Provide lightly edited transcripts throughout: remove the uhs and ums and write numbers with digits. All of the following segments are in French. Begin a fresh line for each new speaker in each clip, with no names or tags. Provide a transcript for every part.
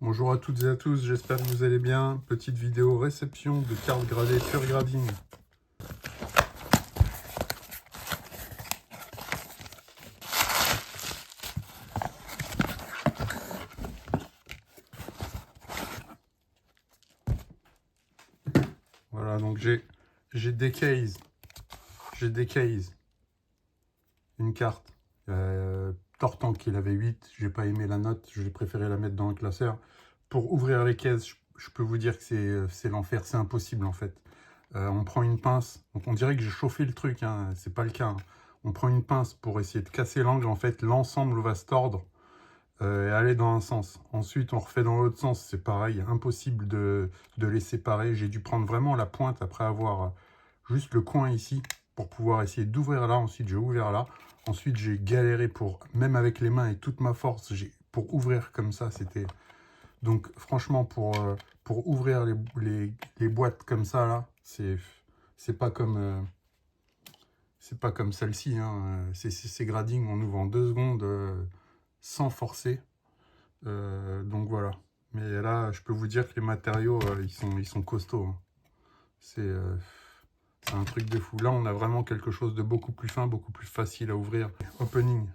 Bonjour à toutes et à tous, j'espère que vous allez bien. Petite vidéo réception de cartes gradées Pure Grading. Voilà, donc j'ai des cases. Une carte. Tortank, il avait 8, j'ai pas aimé la note, j'ai préféré la mettre dans le classeur. Pour ouvrir les cases, je peux vous dire que c'est l'enfer, c'est impossible en fait. On prend une pince, donc on dirait que j'ai chauffé le truc, hein, c'est pas le cas. Hein. On prend une pince pour essayer de casser l'angle, en fait l'ensemble va se tordre et aller dans un sens. Ensuite on refait dans l'autre sens, c'est pareil, impossible de les séparer. J'ai dû prendre vraiment la pointe après avoir juste le coin ici pour pouvoir essayer d'ouvrir là. Ensuite j'ai ouvert là. Ensuite j'ai galéré pour, même avec les mains et toute ma force, pour ouvrir comme ça, c'était... Donc franchement pour ouvrir les boîtes comme ça là, c'est pas comme celle-ci, hein. Ces gradings, on ouvre en 2 secondes sans forcer. Donc voilà. Mais là, je peux vous dire que les matériaux, ils sont costauds. Hein. C'est un truc de fou. Là, on a vraiment quelque chose de beaucoup plus fin, beaucoup plus facile à ouvrir. Opening.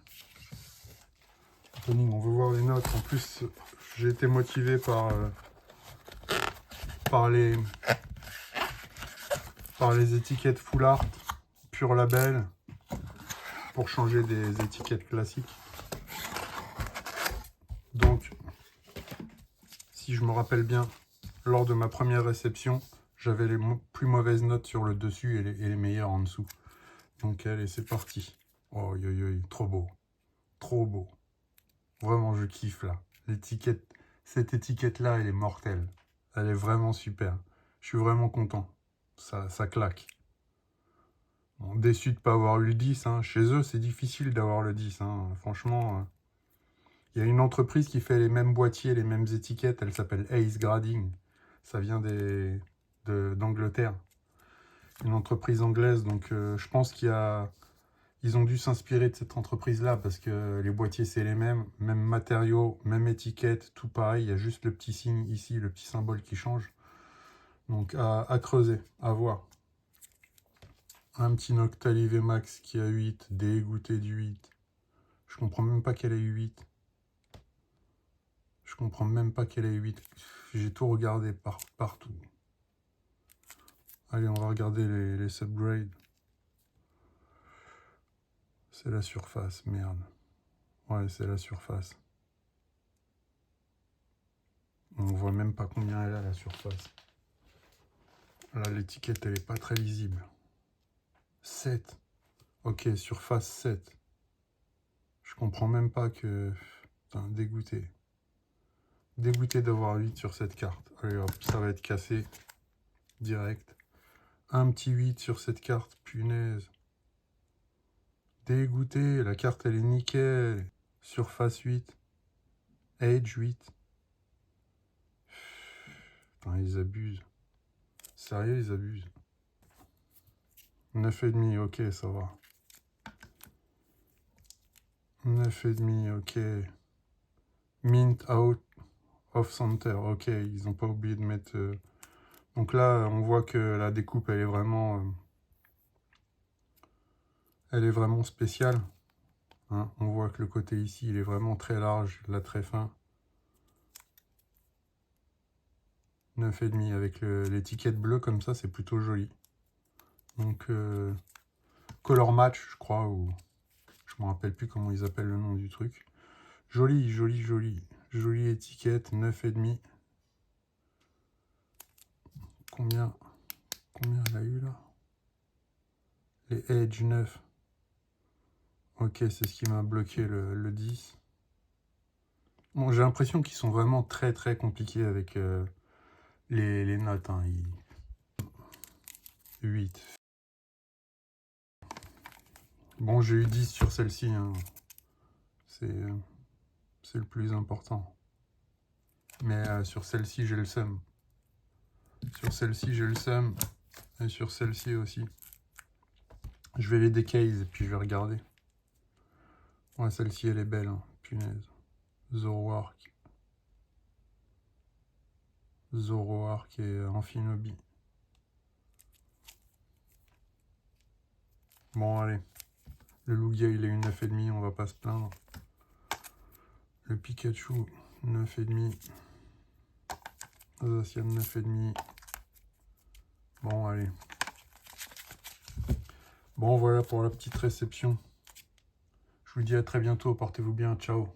On veut voir les notes. En plus, j'ai été motivé par les étiquettes Full Art, Pure Label, pour changer des étiquettes classiques. Donc, si je me rappelle bien, lors de ma première réception, j'avais les plus mauvaises notes sur le dessus et les meilleures en dessous. Donc allez, c'est parti. Oh, trop beau. Trop beau. Vraiment, je kiffe là. L'étiquette, cette étiquette-là, elle est mortelle. Elle est vraiment super. Je suis vraiment content. Ça claque. Bon, déçu de ne pas avoir eu le 10. Hein. Chez eux, c'est difficile d'avoir le 10. Hein. Franchement, il y a une entreprise qui fait les mêmes boîtiers, les mêmes étiquettes. Elle s'appelle Ace Grading. Ça vient d'Angleterre. Une entreprise anglaise. Donc, je pense ils ont dû s'inspirer de cette entreprise-là parce que les boîtiers, c'est les mêmes. Même matériaux, même étiquette, tout pareil. Il y a juste le petit signe ici, le petit symbole qui change. Donc, à creuser, à voir. Un petit Noctali VMAX qui a 8, dégoûté du 8. Je comprends même pas qu'elle ait eu 8. Je comprends même pas qu'elle ait 8. J'ai tout regardé partout. Allez, on va regarder les subgrades. C'est la surface, merde. Ouais, c'est la surface. On voit même pas combien elle a, la surface. Là, l'étiquette, elle est pas très lisible. 7. Ok, surface 7. Je comprends même pas que... Putain, dégoûté. Dégoûté d'avoir 8 sur cette carte. Allez hop, ça va être cassé. Direct. Un petit 8 sur cette carte, punaise. Dégoûté, la carte elle est nickel. Surface 8. Age 8. Putain, ils abusent. Sérieux, ils abusent. 9,5, ok, ça va. 9,5, ok. Mint out of center, ok, ils n'ont pas oublié de mettre... Donc là, on voit que la découpe, elle est vraiment spéciale. Hein. On voit que le côté ici, il est vraiment très large, là très fin. 9,5 avec l'étiquette bleue comme ça, c'est plutôt joli. Donc, color match, je crois, ou je me rappelle plus comment ils appellent le nom du truc. Joli, joli, joli. Jolie étiquette, 9,5. Combien elle a eu là? Les Edge 9. Ok, c'est ce qui m'a bloqué le 10. Bon, j'ai l'impression qu'ils sont vraiment très très compliqués avec les notes. Hein. 8. Bon, j'ai eu 10 sur celle-ci. Hein. C'est le plus important. Mais sur celle-ci, j'ai le seum. Sur celle-ci, j'ai le seum. Et sur celle-ci aussi. Je vais les décase et puis je vais regarder. Ouais, celle-ci, elle est belle. Hein. Punaise. Zorwork. Zoroark et Amphinobi. Bon, allez. Le Lugia, il est une 9,5, on va pas se plaindre. Le Pikachu, 9,5. Zacian, 9,5. Bon, allez. Bon, voilà pour la petite réception. Je vous dis à très bientôt. Portez-vous bien. Ciao.